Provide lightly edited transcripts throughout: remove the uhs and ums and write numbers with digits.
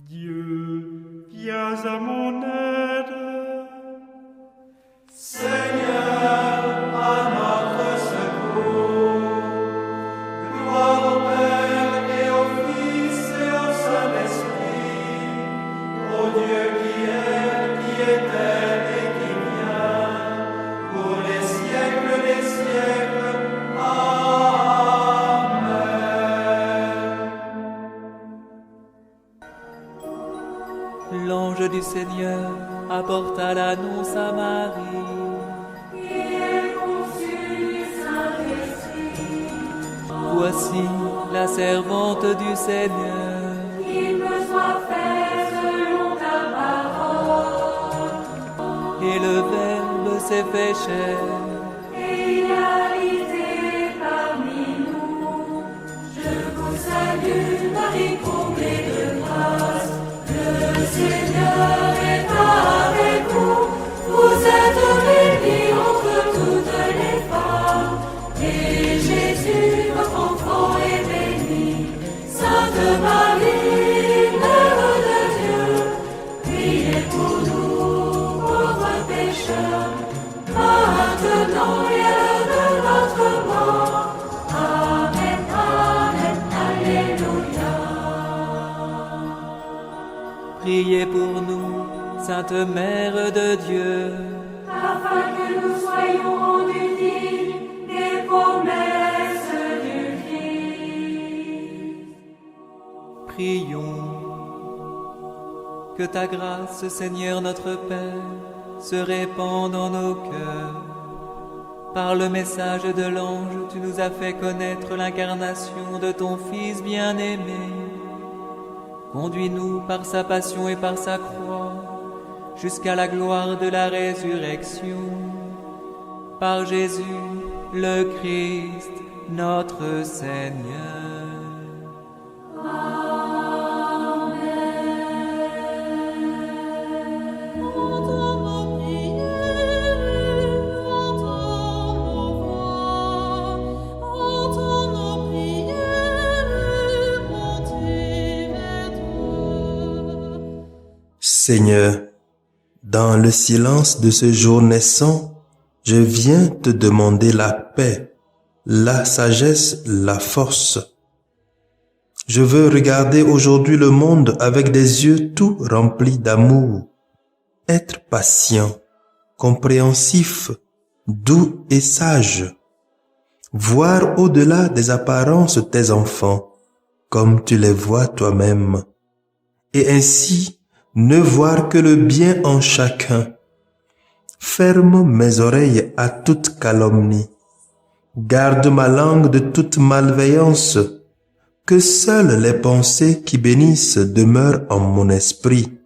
Dieu, viens à mon aide. Seigneur, à notre secours. Gloire au Père et au Fils et au Saint-Esprit, au Dieu qui était et qui vient, pour les siècles des siècles. Amen. L'ange du Seigneur apporta l'annonce à Marie. Voici la servante du Seigneur. Qu'il me soit fait selon ta parole. Et le Verbe s'est fait chair. Et il a habité parmi nous. Je vous salue, Marie, comblée de grâce. Le Seigneur est avec vous. Vous êtes bénie entre toutes les femmes. Et Jésus, votre enfant, est béni. Sainte Marie, Mère de Dieu, priez pour nous, pauvres pécheurs, maintenant et à l'heure de notre mort. Amen, Amen, Alléluia. Priez pour nous, Sainte Mère de Dieu. Afin que nous soyons rendus dignes des promesses du Christ. Prions. Que ta grâce, Seigneur notre Père, se répande en nos cœurs. Par le message de l'ange, tu nous as fait connaître l'incarnation de ton Fils bien-aimé. Conduis-nous par sa passion et par sa croix, jusqu'à la gloire de la résurrection. Par Jésus, le Christ, notre Seigneur. Seigneur, dans le silence de ce jour naissant, je viens te demander la paix, la sagesse, la force. Je veux regarder aujourd'hui le monde avec des yeux tout remplis d'amour, être patient, compréhensif, doux et sage, voir au-delà des apparences tes enfants, comme tu les vois toi-même, et ainsi ne voir que le bien en chacun. Ferme mes oreilles à toute calomnie. Garde ma langue de toute malveillance. Que seules les pensées qui bénissent demeurent en mon esprit.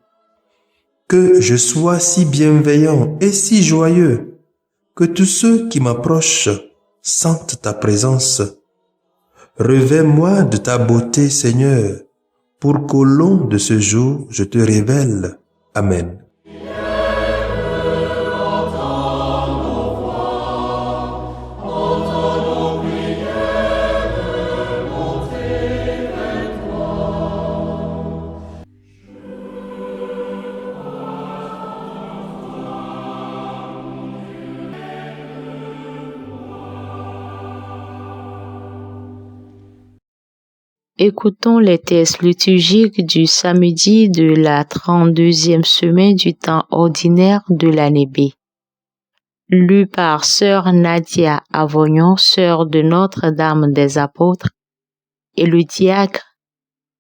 Que je sois si bienveillant et si joyeux, que tous ceux qui m'approchent sentent ta présence. Revêts-moi de ta beauté, Seigneur, pour qu'au long de ce jour, je te révèle. Amen. Écoutons les textes liturgiques du samedi de la 32e semaine du temps ordinaire de l'année B. Lu par sœur Nadia Avognon, sœur de Notre-Dame des Apôtres, et le diacre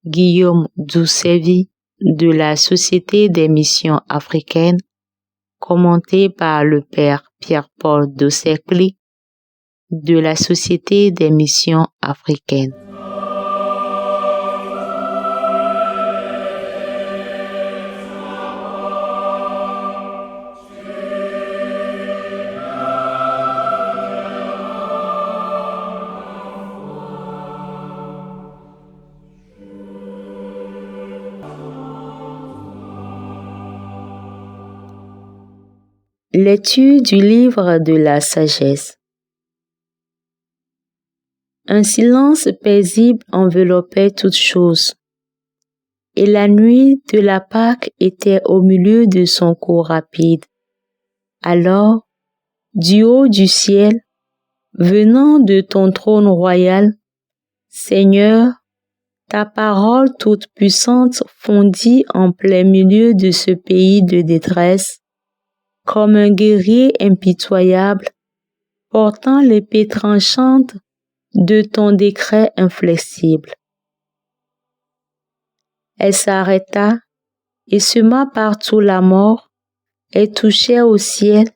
Guillaume Doucevi de la Société des Missions Africaines, commenté par le Père Pierre-Paul Docecli de la Société des Missions Africaines. Lecture du livre de la sagesse. Un silence paisible enveloppait toutes choses. et la nuit de la Pâque était au milieu de son cours rapide. Alors, du haut du ciel, venant de ton trône royal, Seigneur, ta parole toute puissante fondit en plein milieu de ce pays de détresse, comme un guerrier impitoyable, portant l'épée tranchante de ton décret inflexible. Elle s'arrêta et sema partout la mort, elle touchait au ciel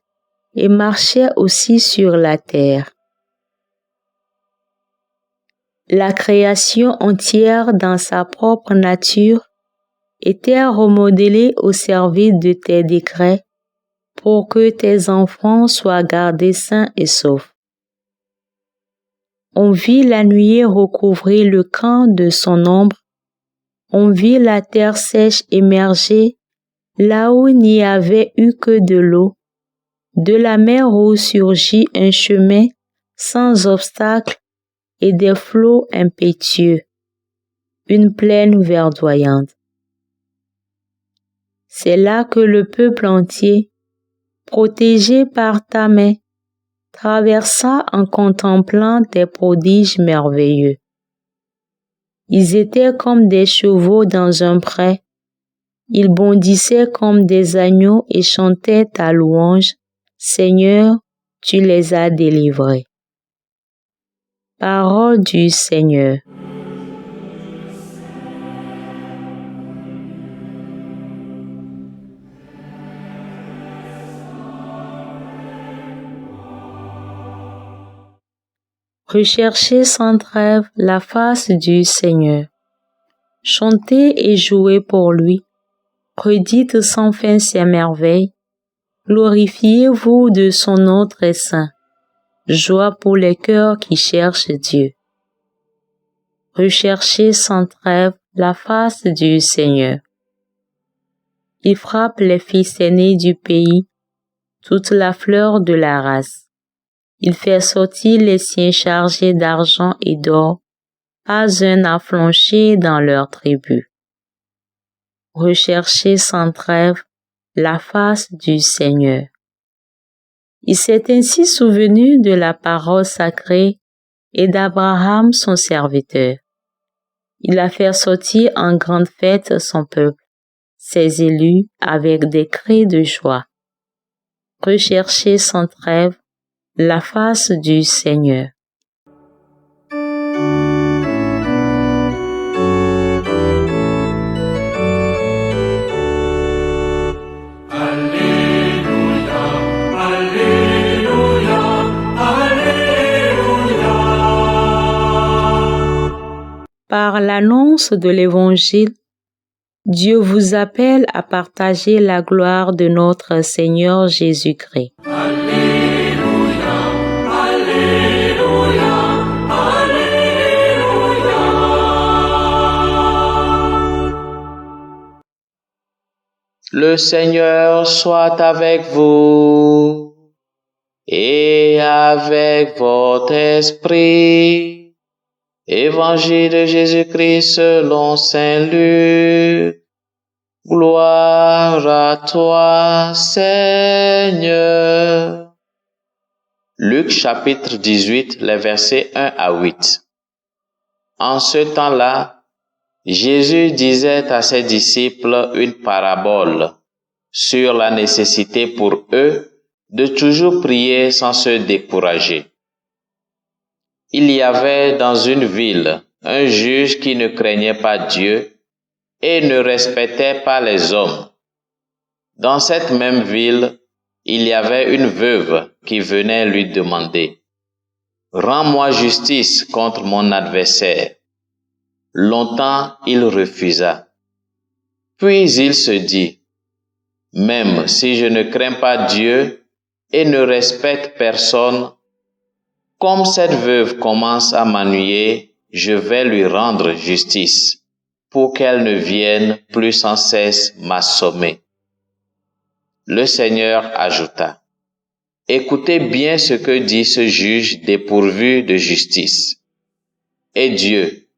et marchait aussi sur la terre. La création entière dans sa propre nature était remodelée au service de tes décrets pour que tes enfants soient gardés sains et saufs. On vit la nuée recouvrir le camp de son ombre, on vit la terre sèche émerger là où il n'y avait eu que de l'eau. De la mer où surgit un chemin sans obstacle et des flots impétueux, une plaine verdoyante. C'est là que le peuple entier, protégé par ta main, traversa en contemplant tes prodiges merveilleux. Ils étaient comme des chevaux dans un pré, ils bondissaient comme des agneaux et chantaient ta louange. Seigneur, tu les as délivrés. Parole du Seigneur. Recherchez sans trêve la face du Seigneur. Chantez et jouez pour lui. Redites sans fin ses merveilles. Glorifiez-vous de son nom très saint. Joie pour les cœurs qui cherchent Dieu. Recherchez sans trêve la face du Seigneur. Il frappe les fils aînés du pays, toute la fleur de la race. Il fait sortir les siens chargés d'argent et d'or, pas un n'a flanché dans leur tribu. Recherchez sans trêve la face du Seigneur. Il s'est ainsi souvenu de la parole sacrée et d'Abraham son serviteur. Il a fait sortir en grande fête son peuple, ses élus, avec des cris de joie. Recherchez sans trêve la face du Seigneur. Par l'annonce de l'Évangile, Dieu vous appelle à partager la gloire de notre Seigneur Jésus-Christ. Alléluia, Alléluia, Alléluia. Le Seigneur soit avec vous et avec votre esprit. Évangile de Jésus-Christ selon Saint Luc. Gloire à toi, Seigneur. Luc chapitre 18, les versets 1 à 8. En ce temps-là, Jésus disait à ses disciples une parabole sur la nécessité pour eux de toujours prier sans se décourager. Il y avait dans une ville un juge qui ne craignait pas Dieu et ne respectait pas les hommes. Dans cette même ville, il y avait une veuve qui venait lui demander « Rends-moi justice contre mon adversaire ». Longtemps, il refusa. Puis il se dit « Même si je ne crains pas Dieu et ne respecte personne, comme cette veuve commence à m'ennuyer, je vais lui rendre justice, pour qu'elle ne vienne plus sans cesse m'assommer. » Le Seigneur ajouta, « Écoutez bien ce que dit ce juge dépourvu de justice. Et Dieu,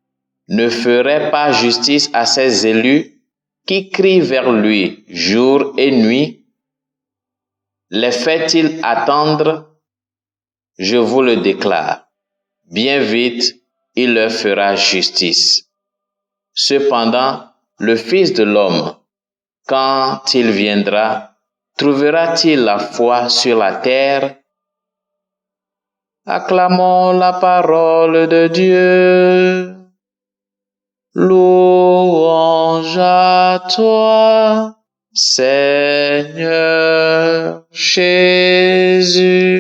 ne ferait pas justice à ses élus qui crient vers lui jour et nuit? Les fait-il attendre? Je vous le déclare, bien vite, il leur fera justice. Cependant, le Fils de l'homme, quand il viendra, trouvera-t-il la foi sur la terre? Acclamons la parole de Dieu. Louange à toi, Seigneur Jésus.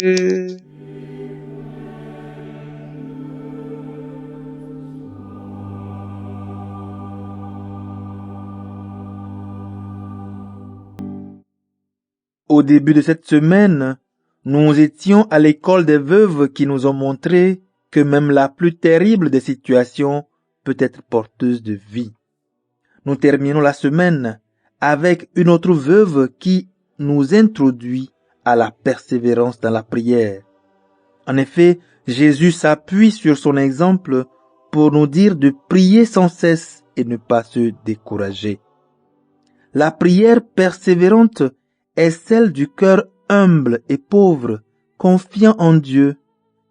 Au début de cette semaine, nous étions à l'école des veuves qui nous ont montré que même la plus terrible des situations peut être porteuse de vie. Nous terminons la semaine avec une autre veuve qui nous introduit à la persévérance dans la prière. En effet, Jésus s'appuie sur son exemple pour nous dire de prier sans cesse et ne pas se décourager. La prière persévérante est celle du cœur humble et pauvre, confiant en Dieu,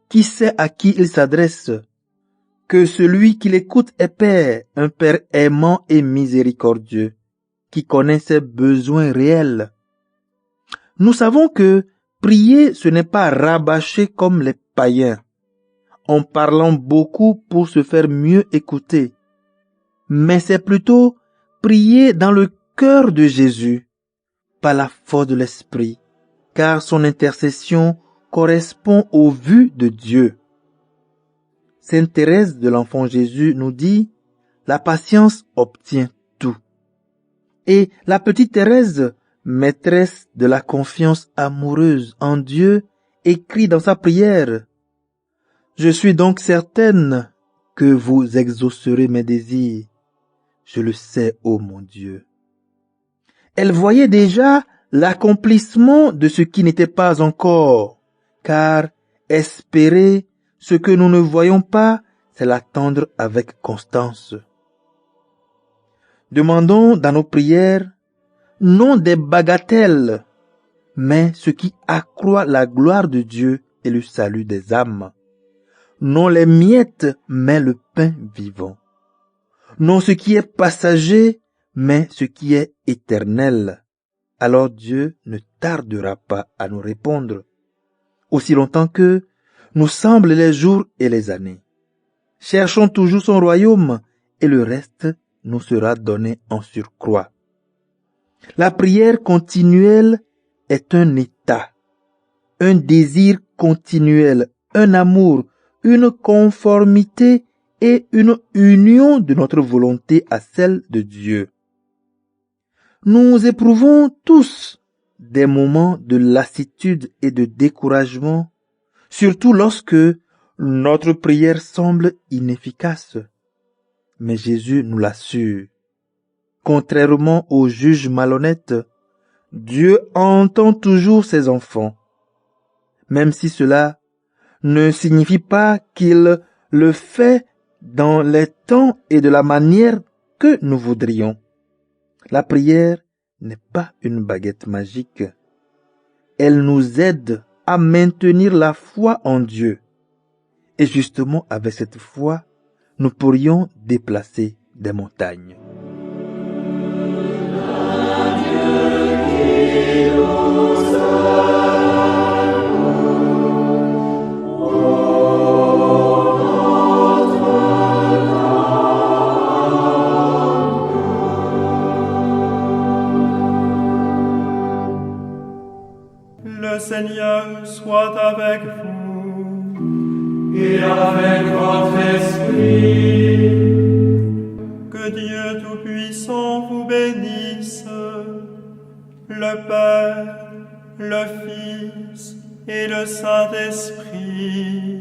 qui sait à qui il s'adresse, que celui qui l'écoute est Père, un Père aimant et miséricordieux, qui connaît ses besoins réels. Nous savons que prier, ce n'est pas rabâcher comme les païens, en parlant beaucoup pour se faire mieux écouter, mais c'est plutôt prier dans le cœur de Jésus, par la force de l'Esprit, car son intercession correspond aux vues de Dieu. Sainte Thérèse de l'Enfant Jésus nous dit, la patience obtient tout. Et la petite Thérèse, maîtresse de la confiance amoureuse en Dieu, écrit dans sa prière, je suis donc certaine que vous exaucerez mes désirs. Je le sais, ô mon Dieu. Elle voyait déjà l'accomplissement de ce qui n'était pas encore, car espérer ce que nous ne voyons pas, c'est l'attendre avec constance. Demandons dans nos prières, non des bagatelles, mais ce qui accroît la gloire de Dieu et le salut des âmes. Non les miettes, mais le pain vivant. Non ce qui est passager, mais ce qui est éternel. Alors Dieu ne tardera pas à nous répondre, aussi longtemps que nous semblent les jours et les années. Cherchons toujours son royaume et le reste nous sera donné en surcroît. La prière continuelle est un état, un désir continuel, un amour, une conformité et une union de notre volonté à celle de Dieu. Nous éprouvons tous des moments de lassitude et de découragement, surtout lorsque notre prière semble inefficace. Mais Jésus nous l'assure. Contrairement aux juges malhonnêtes, Dieu entend toujours ses enfants, même si cela ne signifie pas qu'il le fait dans les temps et de la manière que nous voudrions. La prière n'est pas une baguette magique. Elle nous aide à maintenir la foi en Dieu. Et justement, avec cette foi, nous pourrions déplacer des montagnes. Le Seigneur soit avec vous. Et avec votre esprit. Que Dieu Tout-Puissant vous bénisse, le Père, le Fils et le Saint-Esprit.